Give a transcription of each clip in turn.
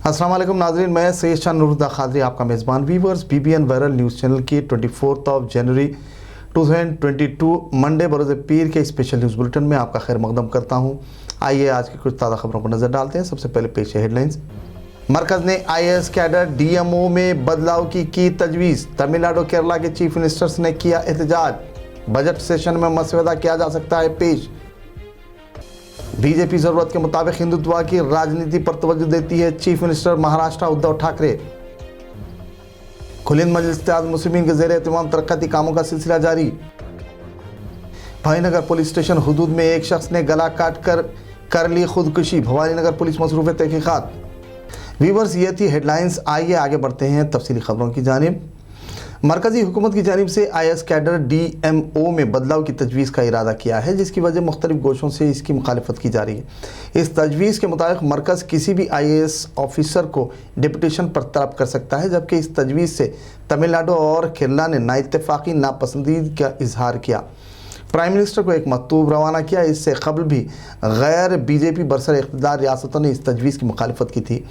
अस्सलाम वालेकुम नाज़रीन, मैं सैयद शाह नूरुद्दीन खादरी आपका मेज़बान। Viewers, BBN viral news channel की 24 जनवरी 2022 मंडे बरोज़ पीर के स्पेशल न्यूज़ बुलेटिन में आपका खैर मकदम करता हूँ। आइए आज की कुछ ताज़ा खबरों पर नज़र डालते हैं। सबसे पहले पेश है हेडलाइंस। मरकज़ ने IAS कैडर DMO में बदलाव की तजवीज़। तमिलनाडु केरला के चीफ मिनिस्टर्स ने किया एहतजाज। बजट सेशन में मसवदा किया जा सकता है पेश। बीजेपी ज़रूरत के मुताबिक हिंदुत्व की राजनीति पर तवज्जो देती है। Chief minister Maharashtra Uddhav Thackeray. खुलिंद मजलिस इत्तेहाद मुस्लिमीन के ज़ेर एहतमाम तरक्याती कामों का सिलसिला जारी। भाईनगर पुलिस स्टेशन हुदूद में एक शख्स ने गला काट कर ली खुदकुशी। भवानीनगर पुलिस मसरूफ़ तहकीक़ात। व्यूअर्स, ये थी हेडलाइंस। आइए आगे बढ़ते हैं तफसीली खबरों की जानिब। मरकज़ी हुकूमत की जानिब से IAS कैडर DMO में बदलाव की तजवीज़ का इरादा किया है, जिसकी वजह मुख्तलिफ गोशों से इसकी मुखालफत की जा रही है। इस तजवीज़ के मुताबिक मरकज़ किसी भी IAS ऑफिसर को डिप्यूटेशन पर तलब कर सकता है, जबकि इस तजवीज़ से तमिलनाडु और केरला ने नाइत्तेफाकी नापसंदीदगी का इजहार किया। प्राइम मिनिस्टर को एक मकतूब रवाना किया। इससे कबल भी गैर BJP बरसर इक़्तिदार रियासतों ने इस तजवीज़ की मुखालफत की थी।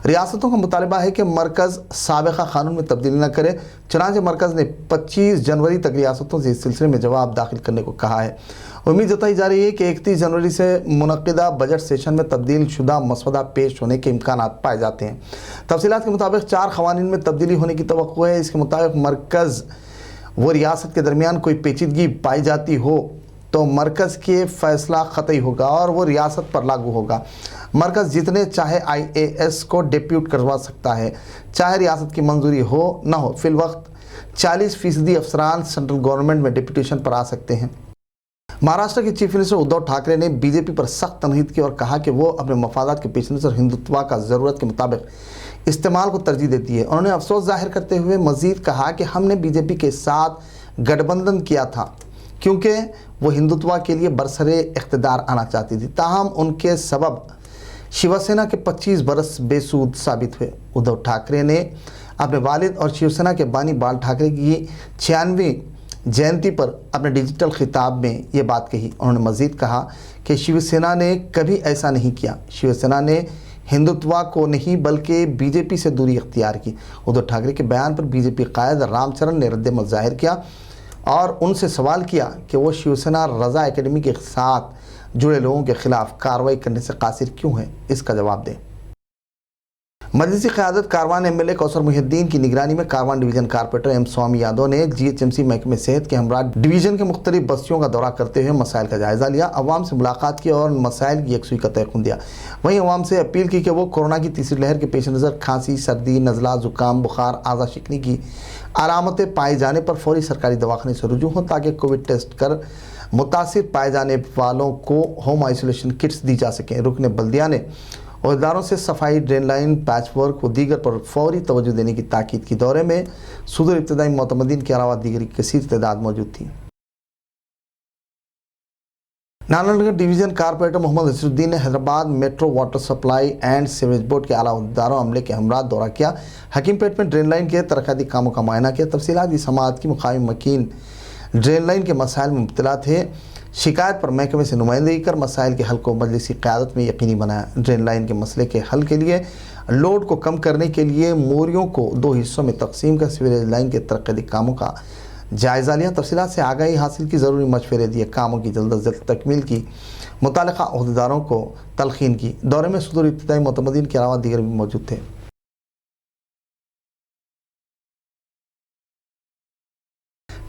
रियासतों का मुतालबा है कि मरकज़ साबिक़ा क़ानून में तब्दीली न करे। चुनांचे मरकज़ ने 25 जनवरी तक रियासतों से इस सिलसिले में जवाब दाखिल करने को कहा है। उम्मीद जताई जा रही है कि 31 जनवरी से मुनक़िदा बजट सेशन में तब्दील शुदा मसवदा पेश होने के इम्कानात पाए जाते हैं। तफसीलात के मुताबिक 4 क़वानीन में तब्दीली होने की तवक्को है। इसके मुताबिक मरकज़ वो रियासत के दरमियान कोई पेचीदगी पाई जाती हो तो मरकज़ के फ़ैसला ख़तई होगा और वो रियासत पर लागू होगा। मरकज़ जितने चाहे IAS को डिप्यूट करवा सकता है, चाहे रियासत की मंजूरी हो न हो। फ़िलवक्त 40% अफसरान सेंट्रल गवर्नमेंट में डिप्यूटेशन पर आ सकते हैं। महाराष्ट्र के चीफ मिनिस्टर उद्धव ठाकरे ने BJP पर सख्त तनकीद की और कहा कि वो अपने मफादात के पेश नज़र हिंदुत्व का ज़रूरत के मुताबिक इस्तेमाल को तरजीह देती है। उन्होंने अफसोस जाहिर करते हुए मज़ीद कहा कि हमने BJP के साथ गठबंधन किया था क्योंकि वो हिंदुत्व के लिए बरसरे इक़्तिदार आना चाहती थी, ताहम उनके सबब शिवसेना के 25 बरस बेसूद साबित हुए। उद्धव ठाकरे ने अपने वालिद और शिवसेना के बानी बाल ठाकरे की 96वीं जयंती पर अपने डिजिटल खिताब में ये बात कही। उन्होंने मज़ीद कहा कि शिवसेना ने कभी ऐसा नहीं किया। शिवसेना ने हिंदुत्व को नहीं बल्कि BJP से दूरी इख्तियार की। उद्धव ठाकरे के बयान पर BJP कायद रामचरण ने रद्द-ए-अमल ज़ाहिर किया और उनसे सवाल किया कि वो शिवसेना रज़ा एकेडमी के साथ जुड़े लोगों के खिलाफ कार्रवाई करने से कासिर क्यों है, इसका जवाब दें। मजलिसी क़यादत कारवान MLA कौसर मुहिद्दीन की निगरानी में कारवान डिवीज़न कारपोरेटर M स्वामी यादव ने GHMC महकमे सेहत के हमरा डिवीज़न के मुख्तलिफ बस्तियों का दौरा करते हुए मसाइल का जायज़ा लिया, अवाम से मुलाकात की और मसाइल की यकसुई का तयक़ुन दिया। वहीं अवाम से अपील की कि वो कोरोना की तीसरी लहर के पेश नज़र खांसी, सर्दी, नज़ला, ज़ुकाम, बुखार, आज़ा शिकनी की अलामतें पाए जाने पर फौरी सरकारी दवाखाने से रुजू हों ताकि कोविड टेस्ट कर मुतासिर पाए जाने वालों को होम आइसोलेशन किट्स दी जा सकें। रुकन बल्दिया ने औहदेदारों से सफाई, ड्रेन लाइन, पैच वर्क व दीगर पर फौरी तवज्जो देने की ताकीद की। दौरे में सुदूर इब्तदाई मोतमदीन के अलावा दीगर की कसीर तादाद मौजूद थी। नारायणगढ़ डिवीज़न कारपोरेटर मोहम्मद हसरुद्दीन ने Hyderabad metro water supply and sewerage board के आला औहदेदारों अमले के हमरा दौरा किया। हकीमपेट में ड्रेन लाइन के तरक्याती कामों का मुआयना किया। तफसीलात की समाअत की मुकामी मकीन ड्रेन लाइन के मसाइल में मुब्तला थे। शिकायत पर महकमे से नुमाइंदगी कर मसाइल के हल को मजलिसी क़यादत में यकीनी बनाया। ड्रेन लाइन के मसले के हल के लिए लोड को कम करने के लिए मोरियों को 2 हिस्सों में तकसीम कर सीवरेज लाइन के तरक्याती कामों का जायज़ा लिया। तफसीलात से आगाही हासिल की, ज़रूरी मशवरे दिए, कामों की जल्द अज जल्द तकमील की मुतालिका अहदेदारों को तलखीन की। दौरे में सुदूर इब्तदाई मोतमदीन के अलावा दीगर भी मौजूद थे।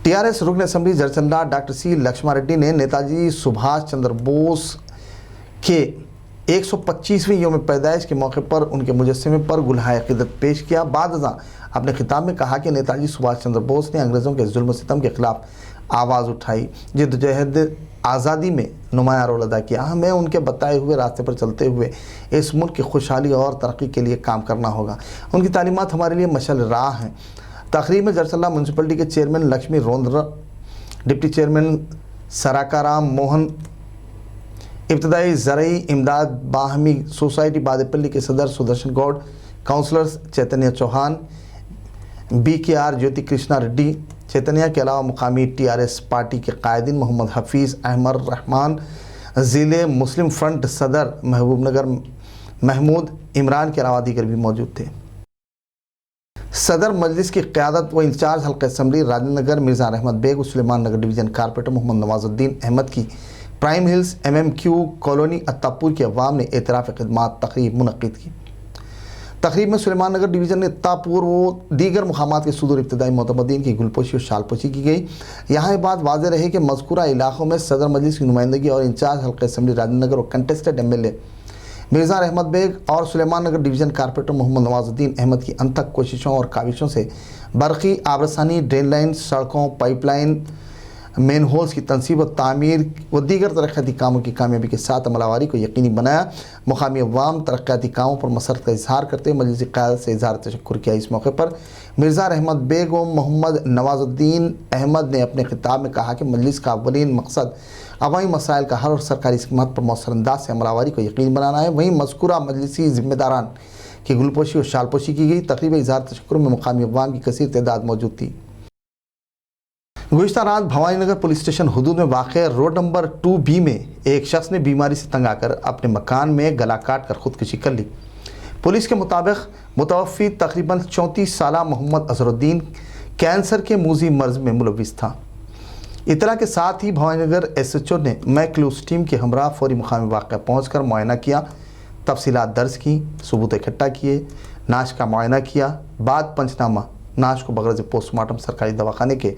TRS रुकन असम्बली जरचंदा डॉक्टर C लक्ष्मण रेड्डी ने नेताजी सुभाष चंद्र बोस के 125वीं यौम पैदाइश के मौके पर उनके मुजस्समे पर गुलहाए अक़ीदत पेश किया। बाद अपने खिताब में कहा कि नेताजी सुभाष चंद्र बोस ने अंग्रेज़ों के जुल्म सितम के ख़िलाफ़ आवाज़ उठाई, जद्दोजहद आज़ादी में नुमायाँ रोल अदा किया। हमें उनके बताए हुए रास्ते पर चलते हुए इस मुल्क की खुशहाली और तरक्की के लिए काम करना होगा। उनकी तालीमात हमारे लिए मशाल राह हैं। तकरीब में जरसल्ला म्यूनसिपलिटी के चेयरमैन लक्ष्मी रोंद्र, डिप्टी चेयरमैन सराकाराम मोहन, इब्तदाई ज़रई इमदाद बाहमी सोसाइटी बादेपल्ली के सदर सुदर्शन गौड़, काउंसलर्स चैतन्य चौहान, BKR ज्योति कृष्णा रेड्डी, चैतन्य के अलावा मुकामी TRS पार्टी के कायदीन मोहम्मद हफीज़ अहमद रहमान, ज़िले मुस्लिम फ्रंट सदर महबूबनगर محمود عمران کے علاوہ دیگر بھی موجود تھے۔ صدر مجلس کی قیادت و انچارج حلقہ اسمبلی راجندر نگر مرزا احمد بیگ و سلیمان نگر ڈویژن کارپوریٹر محمد نواز الدین احمد کی پرائم ہلز MMQ کالونی اتاپور کے عوام نے اعتراف خدمات تقریب منعقد کی۔ تقریب میں سلیمان نگر ڈویژن اتاپور و دیگر مقامات کے صدور ابتدائی معتمدین کی گلپوشی و شالپوشی کی گئی۔ یہاں یہ بات واضح رہی کہ مذکورہ علاقوں میں صدر مجلس کی نمائندگی اور انچارج حلقہ اسمبلی راجندر نگر اور کنٹسٹڈ MLA مرزا احمد بیگ اور سلیمان نگر ڈویژن کارپوریٹر محمد نواز الدین احمد کی انتھک کوششوں اور کاوشوں سے برقی آبرسانی، ڈرین لائن، سڑکوں، پائپ لائن، مین ہولز کی تنصیب و تعمیر و دیگر ترقیاتی کاموں کی کامیابی کے ساتھ عملہ آوری کو یقینی بنایا۔ مقامی عوام ترقیاتی کاموں پر مسرت کا اظہار کرتے ہوئے مجلسی قیادت سے اظہار تشکر کیا۔ اس موقع پر مرزا احمد بیگ و محمد نواز الدین احمد نے اپنے خطاب میں کہا کہ مجلس کا اولین مقصد عوامی مسائل کا حل اور سرکاری اسکیمات پر مؤثر انداز سے عملہ آوری کو یقینی بنانا ہے۔ وہیں مذکورہ مجلسی ذمہ داران کی گلپوشی و شالپوشی کی گئی۔ تقریب اظہار تشکر میں مقامی عوام کی کثیر تعداد موجود تھی۔ گزشتہ رات بھوانی نگر پولیس اسٹیشن حدود میں واقع روڈ نمبر 2B میں ایک شخص نے بیماری سے تنگ آ کر اپنے مکان میں گلا کاٹ کر خودکشی کر لی۔ پولیس کے مطابق متوفی تقریباً 34 سالہ محمد اظہر الدین کینسر کے موذی مرض میں ملوث تھا۔ اطلاع کے ساتھ ہی بھوانی نگر SHO نے میکلوس ٹیم کے ہمراہ فوری مقامی واقعہ پہنچ کر معائنہ کیا، تفصیلات درج کی، ثبوت اکٹھا کیے، نعش کا معائنہ کیا، بعد پنچنامہ نعش کو بغرض پوسٹ مارٹم سرکاری دواخانے کے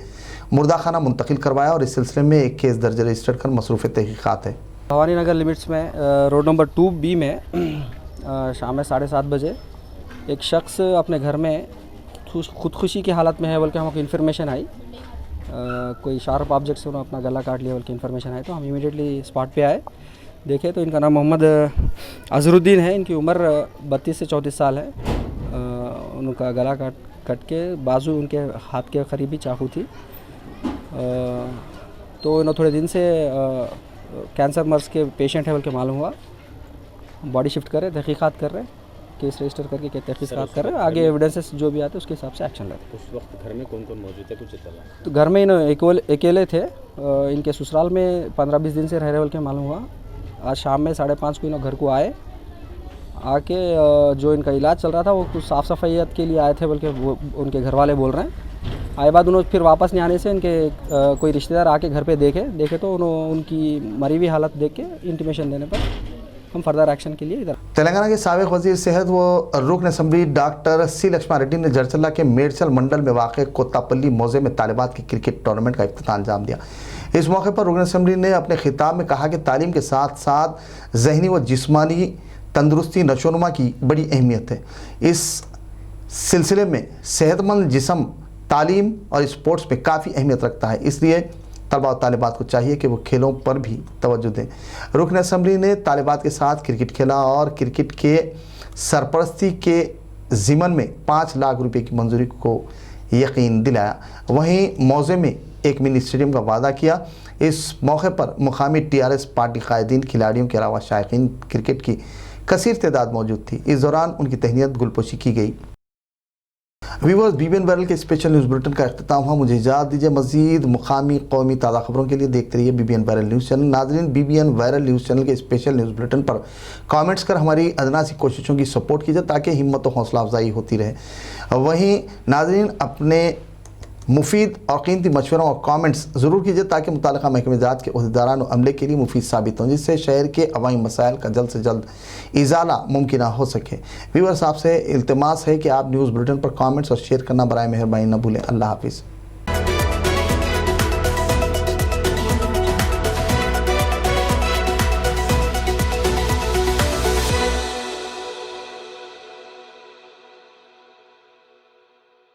مردہ خانہ منتقل کروایا اور اس سلسلے میں ایک کیس درج رجسٹر کر مصروف تحقیقات ہے۔ بھوانی نگر لمٹس میں روڈ نمبر 2B میں شام میں 7:30 بجے ایک شخص اپنے گھر میں خودکشی کی حالت میں ہے بول کے ہم کو انفارمیشن آئی، کوئی شارپ آبجیکٹ سے انہوں نے اپنا گلا کاٹ لیا بول کے انفارمیشن آئی، تو ہم امیڈیٹلی اسپاٹ پہ آئے، دیکھے تو ان کا نام محمد اظہر الدین ہے، ان کی عمر 32 سے 34 سال ہے۔ ان کا گلا کٹ کے بازو ان کے ہاتھ کے قریب ہی چاقو تھی، تو انہوں تھوڑے دن سے کینسر مرض کے پیشنٹ ہے بول کے معلوم ہوا، باڈی شفٹ کر رہے، تحقیقات کر رہے، کیس رجسٹر کر کے تحقیقات کر رہے، آگے ایویڈنسز جو بھی آتے ہیں اس کے حساب سے ایکشن لیتے۔ اس وقت گھر میں کون کون موجود ہے کچھ اطلاع؟ تو گھر میں اکیلے تھے، ان کے سسرال میں 15-20 دن سے رہ رہے بول کے معلوم ہوا۔ آج شام میں 5:30 کو انہوں گھر کو آئے، آ کے جو ان کا علاج چل رہا تھا وہ کچھ صاف صفائیت کے لیے آئے تھے بلکہ وہ ان کے گھر والے بول رہے ہیں۔ آئے بعد انہوں پھر واپس نہیں آنے سے ان کے کوئی رشتہ دار آ کے گھر پہ دیکھے تو انہوں ان کی مری ہوئی حالت دیکھ کے انٹیمیشن دینے پر ہم فردر ایکشن کے لیے ادھر۔ تلنگانہ کے سابق وزیر صحت و رکن assembly doctor C Lakshman ready نے جرچلہ کے میڈچل منڈل میں واقع کوتاپلی موضع میں طالبات کی کرکٹ ٹورنامنٹ کا افتتاح انجام دیا۔ اس موقع پر رکن اسمبلی نے اپنے خطاب میں کہا کہ تعلیم کے ساتھ ساتھ ذہنی و جسمانی تندرستی نشوونما کی بڑی اہمیت ہے۔ اس سلسلے میں صحت مند جسم تعلیم اور اسپورٹس میں کافی اہمیت رکھتا ہے، اس لیے طلباء و طالبات کو چاہیے کہ وہ کھیلوں پر بھی توجہ دیں۔ رکن اسمبلی نے طالبات کے ساتھ کرکٹ کھیلا اور کرکٹ کے سرپرستی کے ضمن میں 5 لاکھ روپے کی منظوری کو یقین دلایا۔ وہیں موضع میں ایک منی اسٹیڈیم کا وعدہ کیا۔ اس موقع پر مقامی TRS پارٹی قائدین، کھلاڑیوں کے علاوہ شائقین کرکٹ کی کثیر تعداد موجود تھی۔ اس دوران ان کی تہنیت گلپوشی کی گئی۔ ویورز BBN وائرل کے اسپیشل نیوز بلیٹن کا اختتام ہوا۔ مجھے اجازت دیجیے، مزید مقامی قومی تازہ خبروں کے لیے دیکھتے رہیے BBN وائرل نیوز چینل۔ ناظرین، BBN وائرل نیوز چینل کے اسپیشل نیوز بلیٹن پر کامنٹس کر ہماری ادنا سی کوششوں کی سپورٹ کیجیے تاکہ ہمت و حوصلہ افزائی ہوتی رہے۔ وہیں ناظرین، اپنے مفید اور قیمتی مشوروں اور کامنٹس ضرور کیجیے تاکہ متعلقہ محکمہ جات کے عہدیداران و عملے کے لیے مفید ثابت ہوں، جس سے شہر کے عوامی مسائل کا جلد سے جلد ازالہ ممکنہ ہو سکے۔ ویورز، آپ سے التماس ہے کہ آپ نیوز بلیٹن پر کامنٹس اور شیئر کرنا برائے مہربانی نہ بھولیں۔ اللہ حافظ۔